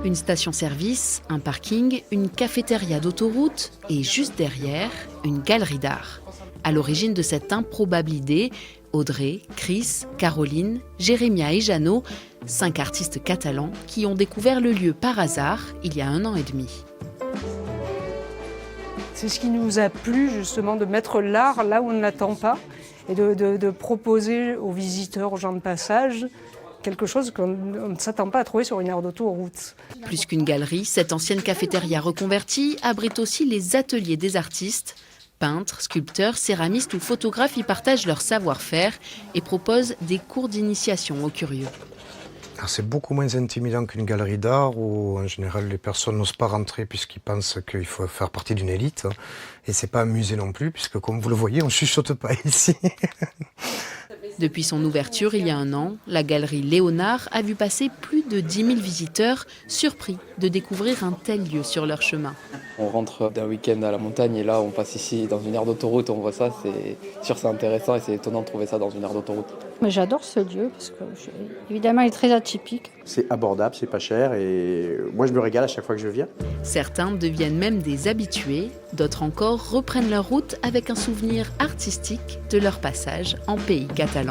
Une station-service, un parking, une cafétéria d'autoroute et juste derrière, une galerie d'art. À l'origine de cette improbable idée, Audrey, Chris, Caroline, Jérémia et Jeannot, 5 artistes catalans qui ont découvert le lieu par hasard il y a 1 an et demi. C'est ce qui nous a plu justement, de mettre l'art là où on ne l'attend pas et de proposer aux visiteurs, aux gens de passage, quelque chose qu'on ne s'attend pas à trouver sur une aire d'autoroute. Plus qu'une galerie, cette ancienne cafétéria reconvertie abrite aussi les ateliers des artistes. Peintres, sculpteurs, céramistes ou photographes y partagent leur savoir-faire et proposent des cours d'initiation aux curieux. C'est beaucoup moins intimidant qu'une galerie d'art où en général les personnes n'osent pas rentrer puisqu'ils pensent qu'il faut faire partie d'une élite. Et c'est pas un musée non plus puisque comme vous le voyez, on chuchote pas ici. Depuis son ouverture il y a 1 an, la galerie Léonard a vu passer plus de 10 000 visiteurs surpris de découvrir un tel lieu sur leur chemin. On rentre d'un week-end à la montagne et là on passe ici dans une aire d'autoroute, on voit ça, c'est sûr c'est intéressant et c'est étonnant de trouver ça dans une aire d'autoroute. Mais j'adore ce lieu parce que évidemment il est très atypique. C'est abordable, c'est pas cher et moi je me régale à chaque fois que je viens. Certains deviennent même des habitués, d'autres encore reprennent leur route avec un souvenir artistique de leur passage en pays catalan.